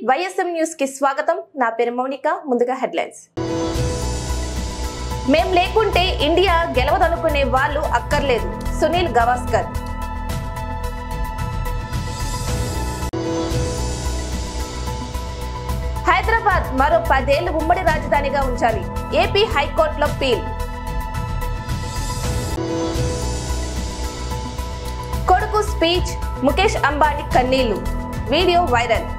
YSM news కి స్వాగతం. నా పేరు మౌనిక. ముందుగా హెడ్లైన్స్. మేం లేకుంటే ఇండియా గెలవదనుకునే వాళ్ళు అక్కర్లేదు. సునీల్ గవాస్కర్. హైదరాబాద్ మరో 10 ఏళ్లు ఉమ్మడి రాజధానిగా ఉంచాలి. ఏపీ హైకోర్టులో పీల్. కొడుకు స్పీచ్, ముఖేష్ అంబానీ కన్నీళ్లు. Video viral.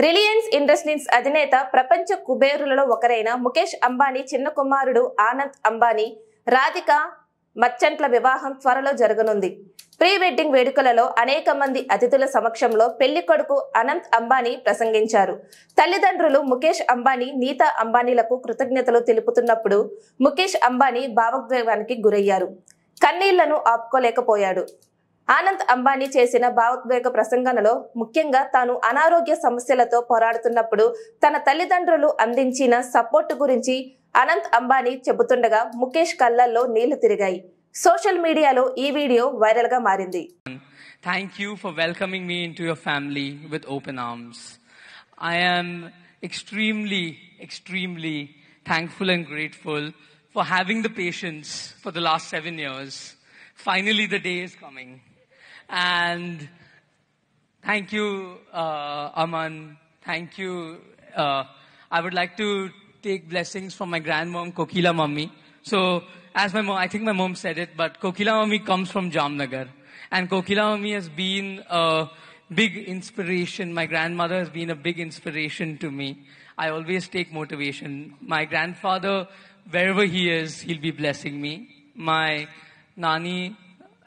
రిలయన్స్ ఇండస్ట్రీస్ అధినేత, ప్రపంచ కుబేరులలో ఒకరైన ముఖేష్ అంబానీ చిన్న కుమారుడు ఆనంద్ అంబానీ, రాధిక మర్చెంట్ల వివాహం త్వరలో జరగనుంది. ప్రీ వెడ్డింగ్ వేడుకలలో అనేక మంది అతిథుల సమక్షంలో పెళ్లి కొడుకు అనంత్ అంబానీ ప్రసంగించారు. తల్లిదండ్రులు ముఖేష్ అంబానీ, నీతా అంబానీలకు కృతజ్ఞతలు తెలుపుతున్నప్పుడు ముఖేష్ అంబానీ భావోద్వేగానికి గురయ్యారు. కన్నీళ్లను ఆపుకోలేకపోయాడు. ఆనంద్ అంబానీ చేసిన భావోద్వేగ ప్రసంగనలో ముఖ్యంగా తాను అనారోగ్య సమస్యలతో పోరాడుతున్నప్పుడు తన తల్లిదండ్రులు అందించిన సపోర్ట్ గురించి అనంత్ అంబానీ చెబుతుండగా ముఖేష్ కళ్ళల్లో నీళ్లు తిరిగాయి. సోషల్ మీడియాలో ఈ వీడియో వైరల్ గా మారింది. Thank you for welcoming me into your family with open arms. I am extremely thankful and grateful for having the patience for the last 7 years. Finally the day is coming. And thank you, Aman. Thank you. I would like to take blessings from my grandmom, Kokila Mummy. So, as my mom, I think my mom said it, but Kokila Mummy comes from Jamnagar. And Kokila Mummy has been a big inspiration. My grandmother has been a big inspiration to me. I always take motivation. My grandfather, wherever he is, he'll be blessing me. My Nani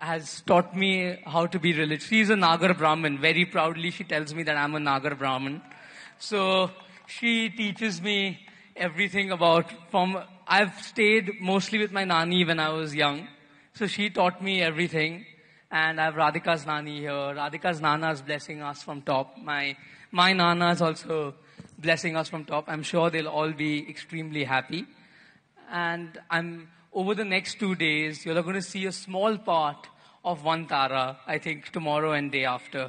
has taught me how to be religious. She's a Nagar Brahmin. Very proudly she tells me that I'm a Nagar Brahmin. So she teaches me everything I've stayed mostly with my Nani when I was young. So she taught me everything. And I have Radhika's Nani here. Radhika's Nana is blessing us from top. My Nana is also blessing us from top. I'm sure they'll all be extremely happy. And over the next 2 days, you're going to see a small part of Vantara, I think tomorrow and day after.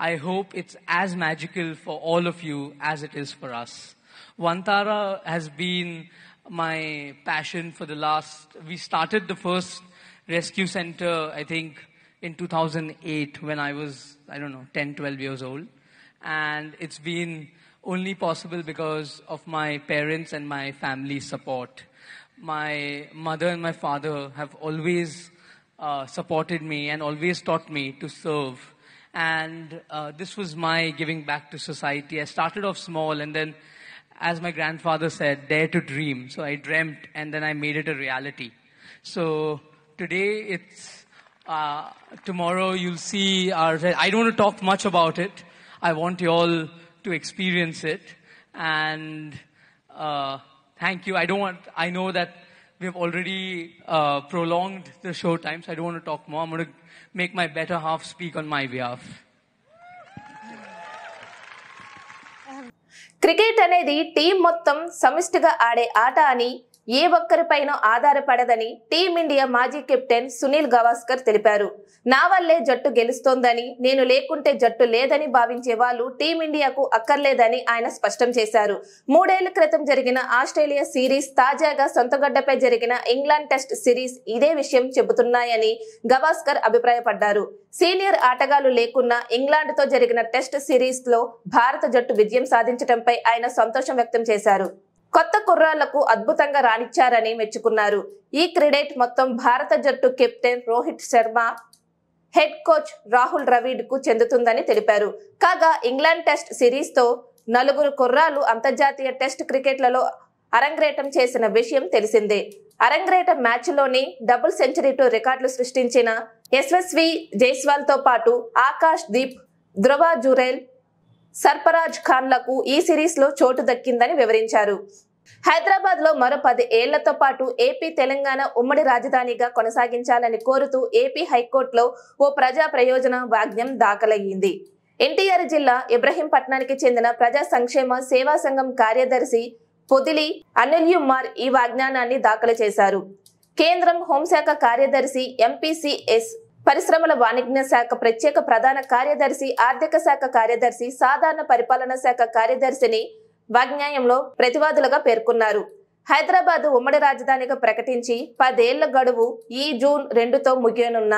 I hope it's as magical for all of you as it is for us. Vantara has been my passion for we started the first rescue center, I think, in 2008 when I was, 10, 12 years old. And it's been only possible because of my parents and my family's support. My mother and my father have always supported me and always taught me to serve. And this was my giving back to society. I started off small and then, as my grandfather said, dare to dream. So I dreamt and then I made it a reality. So today tomorrow you'll see I don't want to talk much about it. I want you all to experience it. And thank you. I know that we have already prolonged the show time, so I don't want to talk more. I'm going to make my better half speak on my behalf. Cricket అనేది team మొత్తం సమిష్టిగా ఆడే ఆట అని, ఏ ఒక్కరిపైన ఆధారపడదని team India మాజీ captain Sunil Gavaskar తెలిపారు. నా వల్లే జట్టు గెలుస్తోందని, నేను లేకుంటే జట్టు లేదని భావించే వాళ్ళు టీమిండియాకు అక్కర్లేదని ఆయన స్పష్టం చేశారు. 3 ఏళ్ల క్రితం జరిగిన ఆస్ట్రేలియా సిరీస్, తాజాగా సొంతగడ్డపై జరిగిన ఇంగ్లాండ్ టెస్ట్ సిరీస్ ఇదే విషయం చెబుతున్నాయని గవాస్కర్ అభిప్రాయపడ్డారు. సీనియర్ ఆటగాళ్లు లేకున్నా ఇంగ్లాండ్తో జరిగిన టెస్ట్ సిరీస్ లో భారత జట్టు విజయం సాధించడంపై ఆయన సంతోషం వ్యక్తం చేశారు. కొత్త కుర్రాళ్లకు అద్భుతంగా రాణించారని మెచ్చుకున్నారు. ఈ క్రెడిట్ మొత్తం భారత జట్టు captain Rohit Sharma, head coach Rahul Dravid కు చెందుతుందని తెలిపారు. కాగా ఇంగ్లాండ్ టెస్ట్ సిరీస్ తో 4 కుర్రాళ్లు అంతర్జాతీయ టెస్ట్ క్రికెట్లలో అరంగేట్రం చేసిన విషయం తెలిసిందే. అరంగేట్రం మ్యాచ్ లోని డబుల్ సెంచరీతో రికార్డులు సృష్టించిన యశస్వి జైస్వాల్ తో పాటు ఆకాష్ దీప్, ధ్రువ జురేల్, సర్ఫరాజ్ ఖాన్లకు ఈ సిరీస్ లో చోటు దక్కిందని వివరించారు. హైదరాబాద్ లో మరో 10 ఏళ్లతో పాటు ఏపీ, తెలంగాణ ఉమ్మడి రాజధానిగా కొనసాగించాలని కోరుతూ ఏపీ హైకోర్టులో ఓ ప్రజా ప్రయోజన వాగ్ఞం దాఖలయ్యింది. ఎన్టీఆర్ జిల్లా ఇబ్రహీంపట్నానికి చెందిన ప్రజా సంక్షేమ సేవా సంఘం కార్యదర్శి పొదిలి అనిల్యుమార్ ఈ వాగ్ఞానాన్ని దాఖలు చేశారు. కేంద్రం హోంశాఖ కార్యదర్శి ఎంపీసీఎస్ పరిశ్రమల వాణిజ్య శాఖ ప్రత్యేక ప్రధాన కార్యదర్శి, ఆర్థిక శాఖ కార్యదర్శి, సాధారణ పరిపాలనా శాఖ కార్యదర్శిని వాగ్న్యాయంలో ప్రతివాదులుగా పేర్కొన్నారు. హైదరాబాద్ ఉమ్మడి రాజధానిగా ప్రకటించి 10 ఏళ్ల గడువు ఈ జూన్ 2తో ముగియనున్న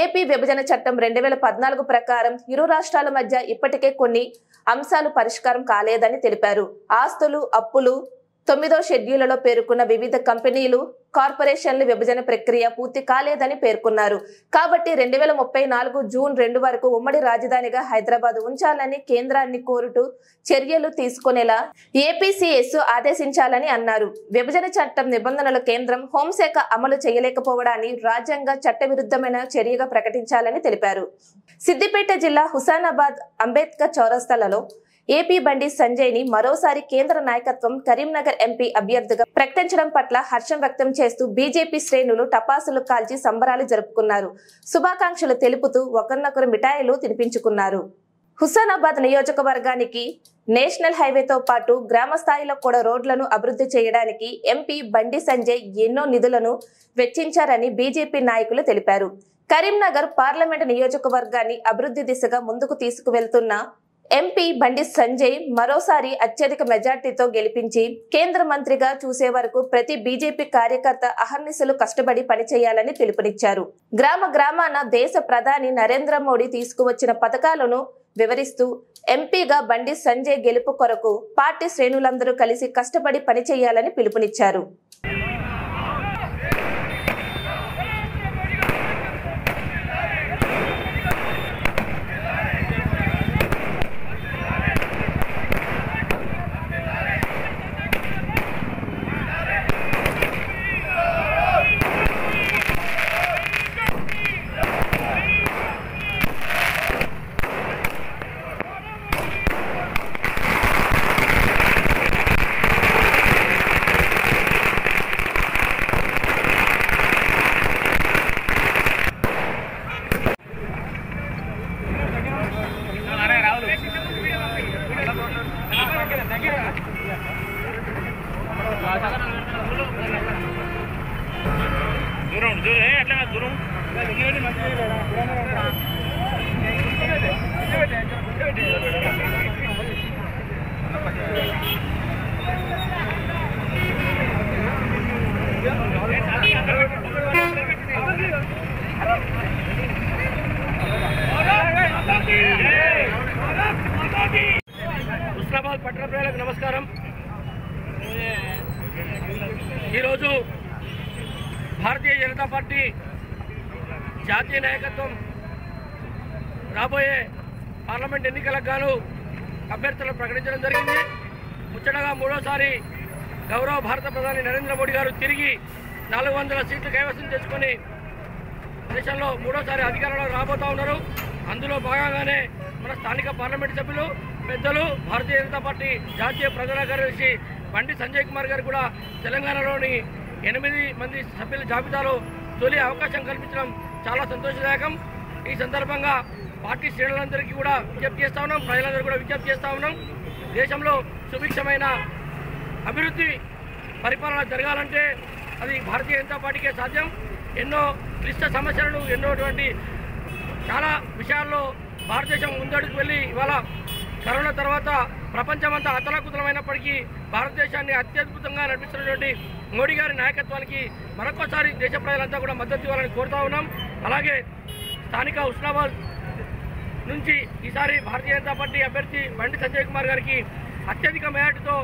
ఏపీ విభజన చట్టం 2014 ప్రకారం ఇరు రాష్ట్రాల మధ్య ఇప్పటికే కొన్ని అంశాలు పరిష్కారం కాలేదని తెలిపారు. ఆస్తులు, అప్పులు 9వ షెడ్యూల్లో పేర్కొన్న వివిధ కంపెనీలు, కార్పొరేషన్ల విభజన ప్రక్రియ పూర్తి కాలేదని పేర్కొన్నారు. కాబట్టి 2034 జూన్ 2 వరకు ఉమ్మడి రాజధానిగా హైదరాబాద్ ఉంచాలని కేంద్రాన్ని కోరుతూ చర్యలు తీసుకునేలా ఏపీసీఎస్ ఆదేశించాలని అన్నారు. విభజన చట్టం నిబంధనలు కేంద్రం హోంశాఖ అమలు చేయలేకపోవడాన్ని రాజ్యాంగ చట్టవిరుద్ధమైన చర్యగా ప్రకటించాలని తెలిపారు. సిద్దిపేట జిల్లా హుసానాబాద్ అంబేద్కర్ చౌరస్తాలలో ఏపీ బండి సంజయ్ ని మరోసారి కేంద్ర నాయకత్వం కరీంనగర్ ఎంపీ అభ్యర్థిగా ప్రకటించడం పట్ల హర్షం వ్యక్తం చేస్తూ బీజేపీ శ్రేణులు టపాసులు కాల్చి సంబరాలు జరుపుకున్నారు. శుభాకాంక్షలు తెలుపుతూ ఒకరినొకరు మిఠాయిలు తినిపించుకున్నారు. హుసానాబాద్ నియోజకవర్గానికి నేషనల్ హైవేతో పాటు గ్రామ స్థాయిలో కూడా రోడ్లను అభివృద్ధి చేయడానికి ఎంపీ బండి సంజయ్ ఎన్నో నిధులను వెచ్చించారని బీజేపీ నాయకులు తెలిపారు. కరీంనగర్ పార్లమెంట్ నియోజకవర్గాన్ని అభివృద్ధి దిశగా ముందుకు తీసుకువెళ్తున్న ఎంపీ బండి సంజయ్ మరోసారి అత్యధిక మెజార్టీతో గెలిపించి కేంద్ర మంత్రిగా చూసే వరకు ప్రతి బీజేపీ కార్యకర్త అహర్నిశలు కష్టపడి పనిచేయాలని పిలుపునిచ్చారు. గ్రామాన దేశ ప్రధాని నరేంద్ర మోడీ తీసుకువచ్చిన పథకాలను వివరిస్తూ ఎంపీగా బండి సంజయ్ గెలుపు కొరకు పార్టీ శ్రేణులందరూ కలిసి కష్టపడి పనిచేయాలని పిలుపునిచ్చారు. హుస్నాబాద్ పట్టణ ప్రజలకు నమస్కారం. ఈరోజు భారతీయ జనతా పార్టీ జాతీయ నాయకత్వం రాబోయే పార్లమెంట్ ఎన్నికలకు గాను అభ్యర్థులను ప్రకటించడం జరిగింది. ముచ్చటగా మూడోసారి గౌరవ భారత ప్రధాని నరేంద్ర మోడీ గారు తిరిగి 400 సీట్లు కైవసం చేసుకొని దేశంలో మూడోసారి అధికారంలో రాబోతా ఉన్నారు. అందులో భాగంగానే మన స్థానిక పార్లమెంట్ సభ్యులు పెద్దలు భారతీయ జనతా పార్టీ జాతీయ ప్రధాన కార్యదర్శి బండి సంజయ్ కుమార్ గారు కూడా తెలంగాణలోని 8 మంది సభ్యుల జాబితాలో తొలి అవకాశం కల్పించడం చాలా సంతోషదాయకం. ఈ సందర్భంగా పార్టీ శ్రేణులందరికీ కూడా విజ్ఞప్తి చేస్తా ఉన్నాం, ప్రజలందరూ కూడా విజ్ఞప్తి చేస్తా ఉన్నాం. దేశంలో సుభిక్షమైన అభివృద్ధి పరిపాలన జరగాలంటే అది భారతీయ జనతా పార్టీకే సాధ్యం. ఎన్నో క్లిష్ట సమస్యలను ఎన్నోటువంటి చాలా విషయాల్లో భారతదేశం ముందడుగు వెళ్ళి ఇవాళ కరోనా తర్వాత ప్రపంచమంతా అతలాకుతలమైనప్పటికీ భారతదేశాన్ని అత్యద్భుతంగా నడిపిస్తున్నటువంటి మోడీ గారి నాయకత్వానికి మరొకసారి దేశ ప్రజలంతా కూడా మద్దతు ఇవ్వాలని కోరుతా ఉన్నాం. అలాగే స్థానిక హుస్నాబాద్ నుంచి ఈసారి భారతీయ జనతా పార్టీ అభ్యర్థి బండి సంజయ్ కుమార్ గారికి అత్యధిక మెజార్టీతో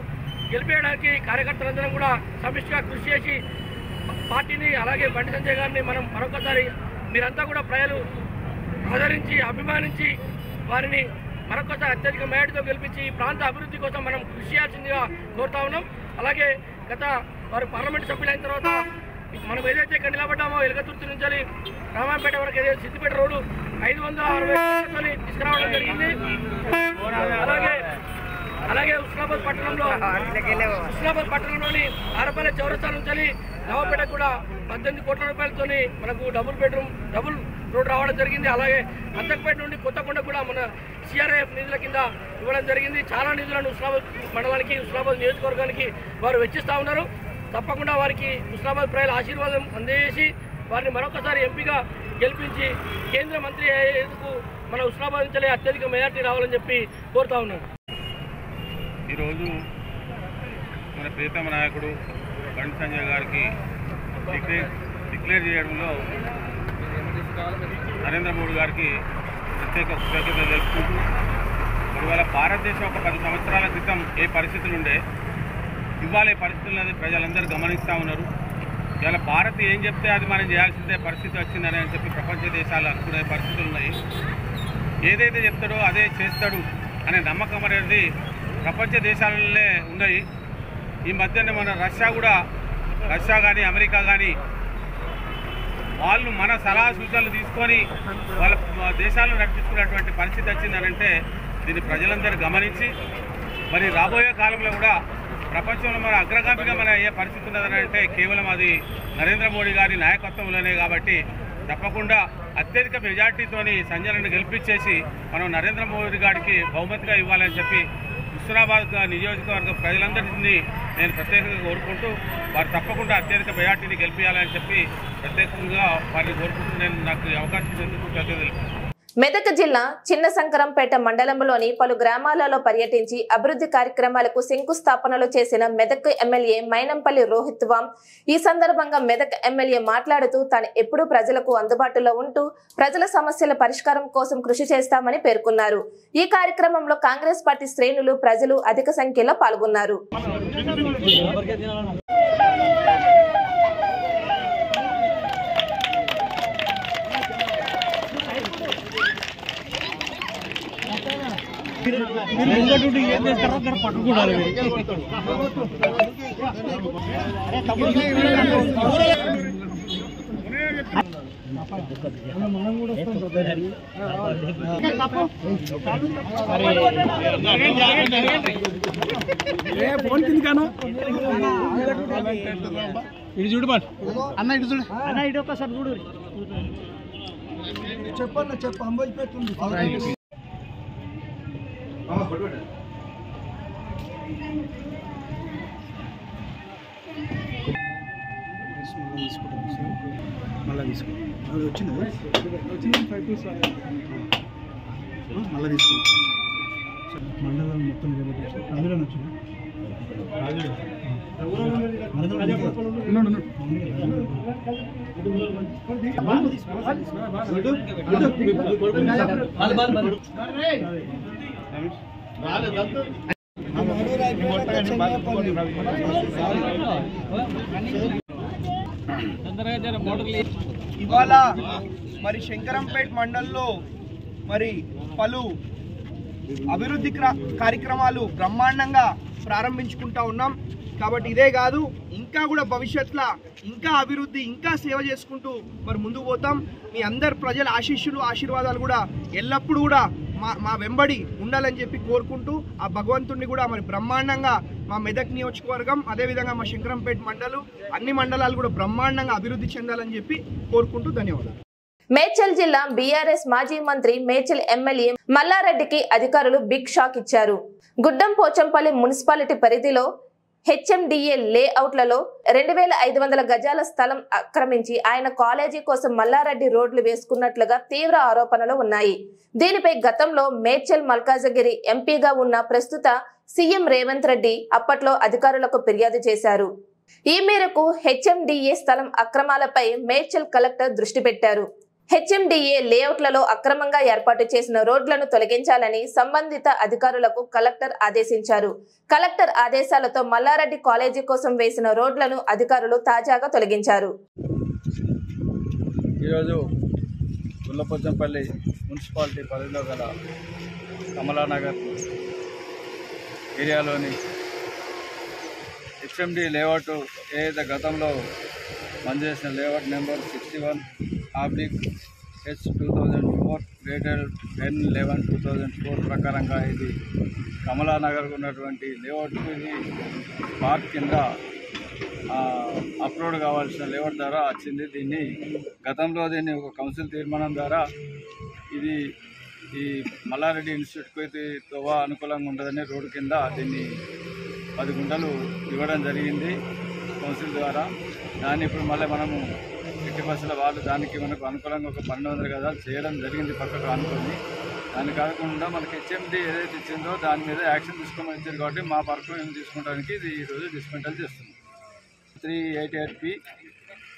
గెలిపేయడానికి కార్యకర్తలందరం కూడా సమిష్టిగా కృషి చేసి పార్టీని అలాగే బండి సంజయ్ గారిని మనం మరొకసారి మీరంతా కూడా ప్రజలు ఆదరించి అభిమానించి వారిని మరొకసారి అత్యధిక మెజార్టీతో గెలిపించి ఈ ప్రాంత అభివృద్ధి కోసం మనం కృషి చేయాల్సిందిగా కోరుతా ఉన్నాం. అలాగే గత వారు పార్లమెంట్ సభ్యులైన తర్వాత మనం ఏదైతే ఇక్కడ నిలబడ్డామో ఎలగతుర్తి నుంచి రామాపేట వరకు ఏదైతే సిద్దిపేట రోడ్డు 560 కోట్లతోని తీసుకురావడం జరిగింది. అలాగే హుస్నాబాద్ పట్టణంలోని ఆరపల్లి చౌరస్తా నుంచి నవాపేట కూడా 18 కోట్ల రూపాయలతోని మనకు డబుల్ రోడ్ రావడం జరిగింది. అలాగే అంతకుపేట నుండి కొత్తకొండ కూడా మన సిఆర్ఐఎఫ్ నిధుల కింద ఇవ్వడం జరిగింది. చాలా నిధులను హుస్నాబాద్ మండలానికి హుస్నాబాద్ నియోజకవర్గానికి వారు వెచ్చిస్తూ ఉన్నారు. తప్పకుండా వారికి హుస్నాబాద్ ప్రజల ఆశీర్వాదం అందజేసి వారిని మరొకసారి ఎంపీగా గెలిపించి కేంద్ర మంత్రి అయ్యేందుకు మన హుస్నాబాద్ నుంచి అత్యధిక మెజార్టీ రావాలని చెప్పి కోరుతా ఉన్నాను. ఈరోజు మన ప్రియతమ నాయకుడు బండి సంజయ్ గారికి డిక్లేర్ చేయడంలో నరేంద్ర మోడీ గారికి ప్రత్యేక కృతజ్ఞతలు తెలుపుకుంటూ, ఇవాళ భారతదేశం ఒక 10 సంవత్సరాల క్రితం ఏ పరిస్థితులు ఉండే, ఇవాళ ఈ పరిస్థితులను ప్రజలందరూ గమనిస్తూ ఉన్నారు. ఇవాళ భారత్ ఏం చెప్తే అది మనం చేయాల్సిందే పరిస్థితి వచ్చిందని అని చెప్పి ప్రపంచ దేశాలు అనుకునే పరిస్థితులు ఉన్నాయి. ఏదైతే చెప్తాడో అదే చేస్తాడు అనే నమ్మకం అనేది ప్రపంచ దేశాలనే ఉన్నాయి. ఈ మధ్యనే మన రష్యా కానీ అమెరికా కానీ వాళ్ళు మన సలహా సూచనలు తీసుకొని వాళ్ళ దేశాలను నడిపించుకున్నటువంటి పరిస్థితి వచ్చిందనంటే దీన్ని ప్రజలందరూ గమనించి మరి రాబోయే కాలంలో కూడా ప్రపంచంలో మన అగ్రగామిగా మన ఏ పరిస్థితి ఉన్నదనంటే కేవలం అది నరేంద్ర మోడీ గారి నాయకత్వంలోనే. కాబట్టి తప్పకుండా అత్యధిక మెజార్టీతోని సంజయ్ను గెలిపించేసి మనం నరేంద్ర మోడీ గారికి బహుమతిగా ఇవ్వాలని చెప్పి హుస్నాబాద్ నియోజకవర్గ ప్రజలందరినీ నేను ప్రత్యేకంగా కోరుకుంటూ వారు తప్పకుండా అత్యధిక మెజార్టీని గెలిపించాలని చెప్పి ప్రత్యేకంగా వారిని కోరుకుంటూ నేను నాకు అవకాశం ఇచ్చినందుకు మెదక్ జిల్లా చిన్న శంకరంపేట మండలంలోని పలు గ్రామాలలో పర్యటించి అభివృద్ధి కార్యక్రమాలకు శంకుస్థాపనలు చేసిన మెదక్ ఎమ్మెల్యే మైనంపల్లి రోహిత్ వామ్ ఈ సందర్భంగా మెదక్ ఎమ్మెల్యే మాట్లాడుతూ తాను ఎప్పుడూ ప్రజలకు అందుబాటులో ఉంటూ ప్రజల సమస్యల పరిష్కారం కోసం కృషి చేస్తామని పేర్కొన్నారు. ఈ కార్యక్రమంలో కాంగ్రెస్ పార్టీ శ్రేణులు ప్రజలు అధిక సంఖ్యలో పాల్గొన్నారు. ఇటు చూడు అన్న, ఇటు చూడు అన్న, ఇటు ఒకసారి చూడు. చెప్పన్న చెప్పు అంబోజ్ పెట్టుంది. మళ్ళీ తీసుకో వచ్చింది 5 మళ్ళీ తీసుకో మండలం మొత్తం అందులో వచ్చింది. ఇవాళ మరి శంకరంపేట మండలంలో మరి పలు అభివృద్ధి కార్యక్రమాలు బ్రహ్మాండంగా ప్రారంభించుకుంటా ఉన్నాం. కాబట్టి ఇదే కాదు, ఇంకా కూడా భవిష్యత్తులో ఇంకా అభివృద్ధి ఇంకా సేవ చేసుకుంటూ మరి ముందుకు పోతాం. మీ అందరు ప్రజల ఆశీర్వాదాలు కూడా ఎల్లప్పుడూ కూడా మా వెంబడి ఉండాలని చెప్పి కోరుకుంటూ ఆ భగవంతుడిని కూడా మరి బ్రహ్మాండంగా మా మెదక్ నియోజకవర్గం అదేవిధంగా మా శంకరంపేట మండలం అన్ని మండలాలు కూడా బ్రహ్మాండంగా అభివృద్ధి చెందాలని చెప్పి కోరుకుంటూ ధన్యవాదాలు. మేడ్చల్ జిల్లా బీఆర్ఎస్ మాజీ మంత్రి మేడ్చల్ ఎమ్మెల్యే మల్లారెడ్డికి అధికారులు బిగ్ షాక్ ఇచ్చారు. గుడ్డం పోచంపల్లి మున్సిపాలిటీ పరిధిలో హెచ్ఎండిఏ లేఅవుట్లలో 2500 గజాల స్థలం ఆక్రమించి ఆయన కాలేజీ కోసం మల్లారెడ్డి రోడ్లు వేసుకున్నట్లుగా తీవ్ర ఆరోపణలు ఉన్నాయి. దీనిపై గతంలో మేడ్చల్ మల్కాజగిరి ఎంపీగా ఉన్న ప్రస్తుత సీఎం రేవంత్ రెడ్డి అప్పట్లో అధికారులకు ఫిర్యాదు చేశారు. ఈ మేరకు హెచ్ఎండిఏ స్థలం అక్రమాలపై మేడ్చల్ కలెక్టర్ దృష్టి పెట్టారు. హెచ్ఎండిఏ లేఅవుట్లలో అక్రమంగా ఏర్పాటు చేసిన రోడ్లను తొలగించాలని సంబంధిత అధికారులకు కలెక్టర్ ఆదేశించారు. కలెక్టర్ ఆదేశాలతో మల్లారెడ్డి కాలేజీ కోసం వేసిన రోడ్లను అధికారులు తాజాగా తొలగించారు. ఈరోజు గుల్లపోచంపల్లి మున్సిపాలిటీ పరిధిలో గల కమలానగర్ ఏరియాలోని హెచ్ఎండి లేఅవుట్ ఏదైతే గతంలో మంజూరు చేసిన లేఅవుట్ నెంబర్ 61/H/2004 డేటెడ్ 10/11/2004 ప్రకారంగా ఇది కమలానగర్ ఉన్నటువంటి లేఅవుట్ ఇది పార్క్ కింద అప్లోడ్ కావాల్సిన లేఅవుట్ ద్వారా వచ్చింది. గతంలో దీన్ని ఒక కౌన్సిల్ తీర్మానం ద్వారా ఇది ఈ మల్లారెడ్డి ఇన్స్టిట్యూట్కి తోవా అనుకూలంగా ఉండదని రోడ్డు కింద దీన్ని 10 గుంటలు ఇవ్వడం జరిగింది కౌన్సిల్ ద్వారా. దాన్ని ఇప్పుడు మళ్ళీ మనము ఎట్టి బస్సుల వాళ్ళు దానికి మనకు అనుకూలంగా ఒక 1200 గజాలు చేయడం జరిగింది పక్కకు అనుకుని. దాన్ని కాకుండా మనకి హెచ్ఎండి ఏదైతే ఇచ్చిందో దాని మీద యాక్షన్ తీసుకోమని ఇచ్చారు కాబట్టి మా పరకు మేము తీసుకోవడానికి ఇది ఈరోజు డిస్మెంటల్ చేస్తున్నాం. 388P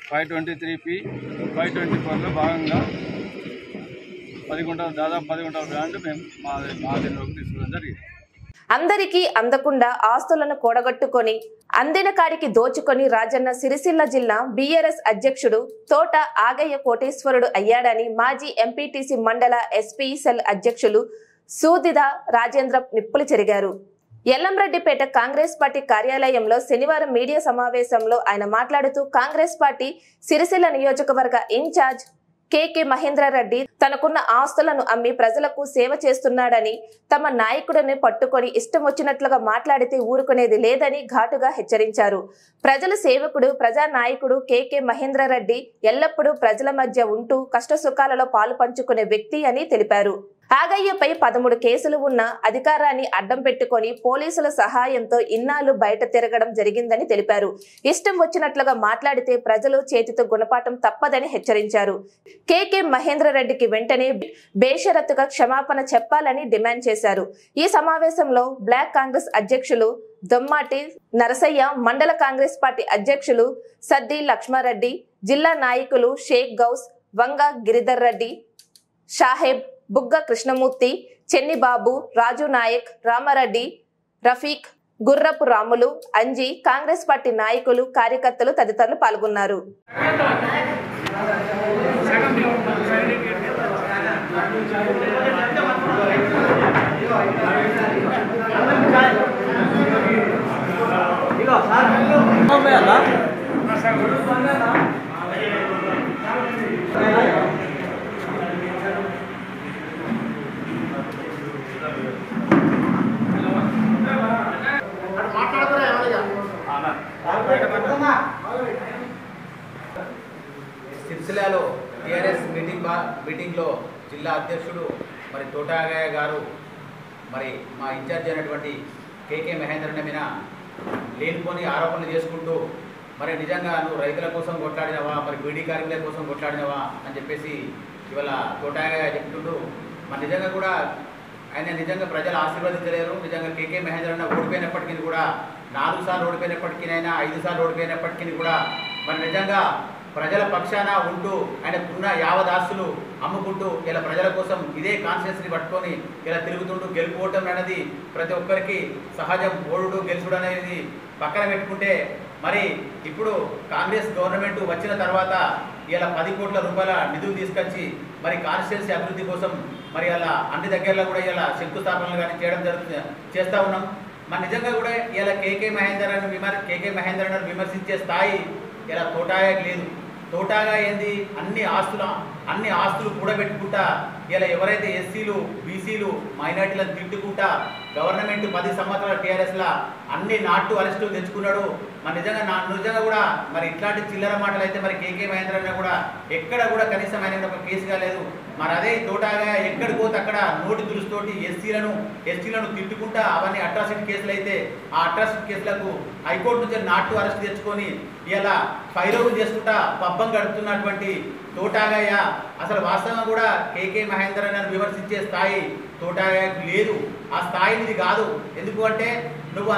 523P 524లో భాగంగా 10 గుంటల దాదాపు 10 గుంటల ల్యాండ్ మేము మా దీనిలోకి తీసుకోవడం జరిగింది. అందరికీ అందకుండా ఆస్తులను కూడగట్టుకొని అందిన కాడికి దోచుకొని రాజన్న సిరిసిల్ల జిల్లా బీఆర్ఎస్ అధ్యక్షుడు తోట ఆగయ్య కోటేశ్వరుడు అయ్యాడని మాజీ ఎంపీటీసీ మండల ఎస్పీ సెల్ అధ్యక్షులు సూదిద రాజేంద్ర నిప్పులు చెరిగారు. ఎల్లంరెడ్డిపేట కాంగ్రెస్ పార్టీ కార్యాలయంలో శనివారం మీడియా సమావేశంలో ఆయన మాట్లాడుతూ కాంగ్రెస్ పార్టీ సిరిసిల్ల నియోజకవర్గ ఇన్ఛార్జ్ కేకే మహేంద్రారెడ్డి తనకున్న ఆస్తులను అమ్మి ప్రజలకు సేవ చేస్తున్నాడని, తమ నాయకుడిని పట్టుకొని ఇష్టం వచ్చినట్లుగా మాట్లాడితే ఊరుకునేది లేదని ఘాటుగా హెచ్చరించారు. ప్రజల సేవకుడు, ప్రజా నాయకుడు కేకే మహేంద్రారెడ్డి ఎల్లప్పుడూ ప్రజల మధ్య ఉంటూ కష్టసుఖాలలో పాలు పంచుకునే వ్యక్తి అని తెలిపారు. ఆగయ్యపై 13 కేసులు ఉన్న అధికారాన్ని అడ్డం పెట్టుకొని పోలీసుల సహాయంతో ఇన్నాళ్లు బయట తిరగడం జరిగిందని తెలిపారు. ఇష్టం వచ్చినట్లుగా మాట్లాడితే ప్రజలు చేతితో గుణపాఠం తప్పదని హెచ్చరించారు. కేకే మహేంద్రారెడ్డికి వెంటనే బేషరతుగా క్షమాపణ చెప్పాలని డిమాండ్ చేశారు. ఈ సమావేశంలో బ్లాక్ కాంగ్రెస్ అధ్యక్షులు దొమ్మాటి నరసయ్య, మండల కాంగ్రెస్ పార్టీ అధ్యక్షులు సద్ది లక్ష్మారెడ్డి, జిల్లా నాయకులు షేక్ గౌస్, వంగ గిరిధర్ రెడ్డి, షాహెబ్, బుగ్గ కృష్ణమూర్తి, చెన్నిబాబు, రాజు నాయక్, రామారెడ్డి, రఫీక్, గుర్రపు రాములు, అంజీ, కాంగ్రెస్ పార్టీ నాయకులు, కార్యకర్తలు తదితరులు పాల్గొన్నారు. సిరిసిల్లలో టీఆర్ఎస్ మీటింగ్లో జిల్లా అధ్యక్షుడు మరి తోటాగయ్య గారు మరి మా ఇన్ఛార్జ్ అయినటువంటి కేకే మహేంద్రన్న మీద లేనిపోని ఆరోపణలు చేసుకుంటూ మరి నిజంగా నువ్వు రైతుల కోసం కొట్లాడినవా, మరి బీడీ కార్మికుల కోసం కొట్లాడినవా అని చెప్పేసి ఇవాళ తోటాగయ్య చెప్తుంటూ మరి నిజంగా కూడా ఆయన నిజంగా ప్రజలు ఆశీర్వదించలేరు. నిజంగా కేకే మహేంద్రన్న ఓడిపోయినప్పటికీ కూడా 4 సార్లు ఓడిపోయినప్పటికీ, 5 సార్లు ఓడిపోయినప్పటికీ కూడా మరి నిజంగా ప్రజల పక్షాన ఉంటూ ఆయనకున్న యావదాస్తులు అమ్ముకుంటూ ఇలా ప్రజల కోసం ఇదే కాన్షియస్ని పట్టుకొని ఇలా తిరుగుతుంటూ గెలుపుకోవటం అనేది ప్రతి ఒక్కరికి సహజం. ఓడుడు గెలుచుడు అనేది పక్కన పెట్టుకుంటే మరి ఇప్పుడు కాంగ్రెస్ గవర్నమెంట్ వచ్చిన తర్వాత ఇలా 10 కోట్ల రూపాయల నిధులు తీసుకొచ్చి మరి కాన్స్టిట్యున్సీ అభివృద్ధి కోసం మరి అలా అన్ని దగ్గరలో కూడా ఇలా శంకుస్థాపనలు కానీ చేస్తూ ఉన్నాం. మరి నిజంగా కూడా ఇలా కేకే మహేంద్రను విమర్శించే స్థాయి ఇలా తోటాగయ్యకి లేదు. తోటాగా ఏంది అన్ని ఆస్తులు కూడబెట్టుకుంటా ఇలా ఎవరైతే ఎస్సీలు, బీసీలు, మైనార్టీలను తిట్టుకుంటా గవర్నమెంట్ 10 సంవత్సరాల టీఆర్ఎస్లా అన్ని నాటు అరెస్టులు తెచ్చుకున్నాడు. మరి నిజంగా కూడా మరి ఇట్లాంటి చిల్లర మాటలు అయితే మరి కేకే మహేంద్రన్న కూడా ఎక్కడ కూడా కనీసం ఆయన ఒక కేసు కాలేదు. మరి అదే తోటాగా ఎక్కడికి పోతే అక్కడ నోటి దురుస్తోటి ఎస్టీలను తిట్టుకుంటా అవన్నీ అట్రాసిటీ కేసులు అయితే ఆ అట్రాసిటీ కేసులకు హైకోర్టు నుంచి నాటు అరెస్ట్ తెచ్చుకొని ఇలా ఫైరోగులు చేసుకుంటా పబ్బం గడుపుతున్నటువంటి తోటాగయ్య అసలు వాస్తవంగా కూడా కేకే మహేంద్రన్నను విమర్శించే స్థాయి తోటాగయ్యకు లేదు. ఆ స్థాయినిది కాదు. ఎందుకు అంటే నువ్వు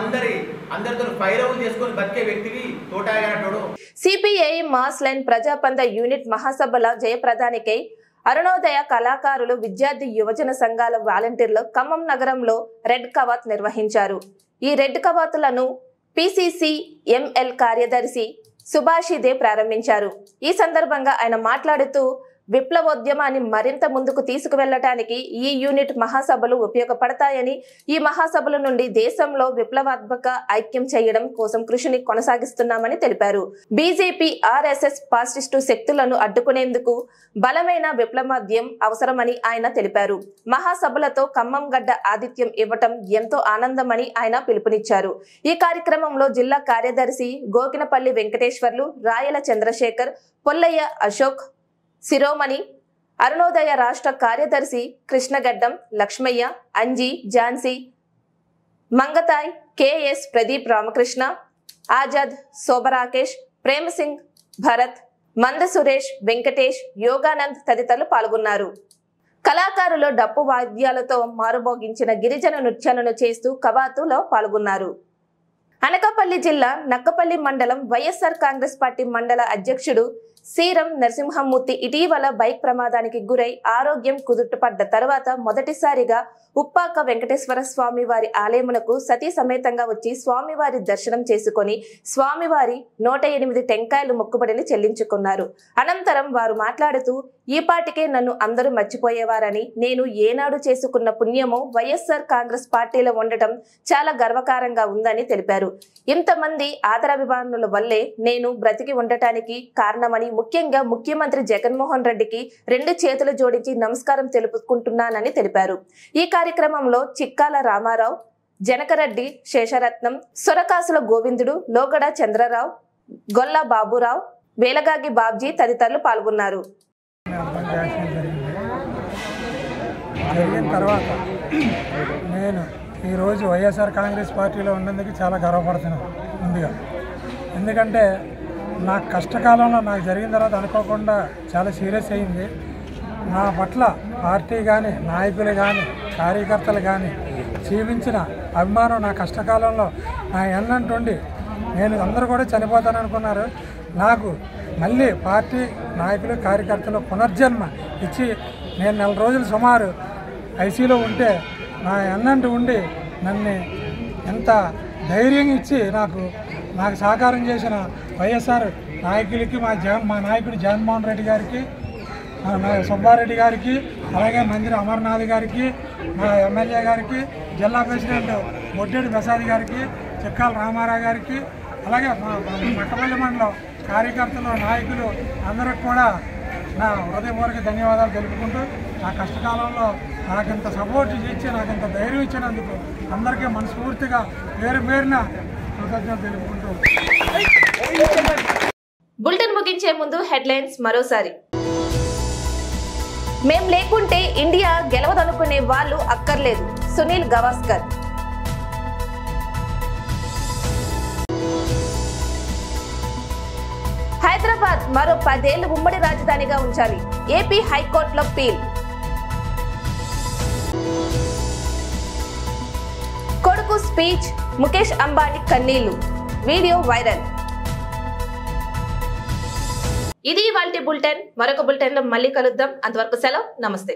అందరితో ఫైరోగులు చేసుకొని బతికే వ్యక్తివి తోటాగయ్య. సిపిఐ మాస్ లైన్ ప్రజాపంద యూనిట్ మహాసభల జయప్రదానికై అరుణోదయ కళాకారులు, విద్యార్థి యువజన సంఘాల వాలంటీర్లు ఖమ్మం నగరంలో రెడ్ కవాత్ నిర్వహించారు. ఈ రెడ్ కవాతులను పిసిసి ఎంఎల్ కార్యదర్శి సుభాషిదే ప్రారంభించారు. ఈ సందర్భంగా ఆయన మాట్లాడుతూ విప్లవోద్యమాన్ని మరింత ముందుకు తీసుకువెళ్లడానికి ఈ యూనిట్ మహాసభలు ఉపయోగపడతాయని, ఈ మహాసభల నుండి దేశంలో విప్లవాత్మక ఐక్యం చేయడం కోసం కృషిని కొనసాగిస్తున్నామని తెలిపారు. బీజేపీ, ఆర్ఎస్ఎస్ ఫాసిస్టు శక్తులను అడ్డుకునేందుకు బలమైన విప్లవాద్యం అవసరమని ఆయన తెలిపారు. మహాసభలతో ఖమ్మం గడ్డ ఆతిథ్యం ఇవ్వటం ఎంతో ఆనందమని ఆయన పిలుపునిచ్చారు. ఈ కార్యక్రమంలో జిల్లా కార్యదర్శి గోకినపల్లి వెంకటేశ్వర్లు, రాయల చంద్రశేఖర్, పొల్లయ్య అశోక్, శిరోమణి, అరుణోదయ రాష్ట్ర కార్యదర్శి కృష్ణగడ్డం, లక్ష్మయ్య, అంజీ, ఝాన్సీ, మంగతాయ్, కెఎస్ ప్రదీప్ రామకృష్ణ, ఆజాద్, శోభరాకేష్, ప్రేమసింగ్, భరత్, మంద సురేష్, వెంకటేష్, యోగానంద్ తదితరులు పాల్గొన్నారు. కళాకారులు డప్పు వాద్యాలతో మారుమోగించిన గిరిజన నృత్యాలను చేస్తూ కవాతులో పాల్గొన్నారు. అనకాపల్లి జిల్లా నక్కపల్లి మండలం వైఎస్ఆర్ కాంగ్రెస్ పార్టీ మండల అధ్యక్షుడు సీరం నరసింహమూర్తి ఇటీవల బైక్ ప్రమాదానికి గురై ఆరోగ్యం కుదుటపడ్డ తర్వాత మొదటిసారిగా ఉప్పాక వెంకటేశ్వర స్వామి వారి ఆలయమునకు సతీ సమేతంగా వచ్చి స్వామివారి దర్శనం చేసుకుని స్వామివారి 108 టెంకాయలు మొక్కుబడిని చెల్లించుకున్నారు. అనంతరం వారు మాట్లాడుతూ ఈ పాటికే నన్ను అందరూ మర్చిపోయేవారని, నేను ఏనాడు చేసుకున్న పుణ్యమో వైఎస్ఆర్ కాంగ్రెస్ పార్టీలో ఉండటం చాలా గర్వకారంగా ఉందని తెలిపారు. ఇంతమంది ఆదరాభిమానుల వల్లే నేను బ్రతికి ఉండటానికి కారణమని, ముఖ్యంగా ముఖ్యమంత్రి జగన్మోహన్ రెడ్డికి 2 చేతులు జోడించి నమస్కారం తెలుపుకుంటున్నానని తెలిపారు. ఈ కార్యక్రమంలో చిక్కాల రామారావు, జనకరెడ్డి శేషరత్నం, సొరకాసుల గోవిందుడు, లోగడ చంద్రరావు, గొల్ల బాబురావు, వేలగాగి బాబ్జీ తదితరులు పాల్గొన్నారు. జరిగిన తర్వాత నేను ఈరోజు వైఎస్ఆర్ కాంగ్రెస్ పార్టీలో ఉన్నందుకు చాలా గర్వపడుతున్నాను ముందుగా. ఎందుకంటే నా కష్టకాలంలో నాకు జరిగిన తర్వాత అనుకోకుండా చాలా సీరియస్ అయింది. నా పట్ల పార్టీ కానీ, నాయకులు కానీ, కార్యకర్తలు కానీ జీవించిన అభిమానం నా కష్టకాలంలో నా ఎన్నంటుండి నేను అందరూ కూడా చనిపోతాను అనుకున్నారు. నాకు మళ్ళీ పార్టీ నాయకులు, కార్యకర్తలు పునర్జన్మ ఇచ్చి నేను 4 రోజులు సుమారు ఐసీలో ఉంటే నా ఎన్నంటూ ఉండి నన్ను ఎంత ధైర్యం ఇచ్చి నాకు సహకారం చేసిన వైఎస్ఆర్ నాయకులకి, మా నాయకుడు జగన్మోహన్ రెడ్డి గారికి, మా సుబ్బారెడ్డి గారికి, అలాగే మందిర అమర్నాథ్ గారికి, మా ఎమ్మెల్యే గారికి, జిల్లా ప్రెసిడెంట్ బొడ్డేటి ప్రసాద్ గారికి, చిక్కాల రామారావు గారికి, అలాగే మా నక్కపల్లి మండలం కార్యకర్తలు, నాయకులు అందరికి కూడా నా హృదయపూర్వక ధన్యవాదాలు తెలుపుకుంటూ, నా కష్టకాలంలో నాకింత సపోర్ట్ ఇచ్చి నాకింత ధైర్యం ఇచ్చినందుకు అందరికీ మనస్ఫూర్తిగా పేరున కృతజ్ఞతలు తెలుపుకుంటూ. బులెటిన్ ముగించే ముందు హెడ్లైన్స్ మరోసారి. మేం లేకుంటే ఇండియా గెలవదనుకునే వాళ్ళు అక్కర్లేదు, సునీల్ గవాస్కర్. హైదరాబాద్ మరో 10 ఏళ్లు ఉమ్మడి రాజధానిగా ఉంచాలి, ఏపీ హైకోర్టులో పీల్. కొడుకు స్పీచ్, ముఖేష్ అంబానీ కన్నీళ్లు, వీడియో వైరల్. ఇది ఇవాల్టి బులెటిన్. మరొక బులెటిన్ లో మళ్ళీ కలుద్దాం. అంతవరకు సెలవు, నమస్తే.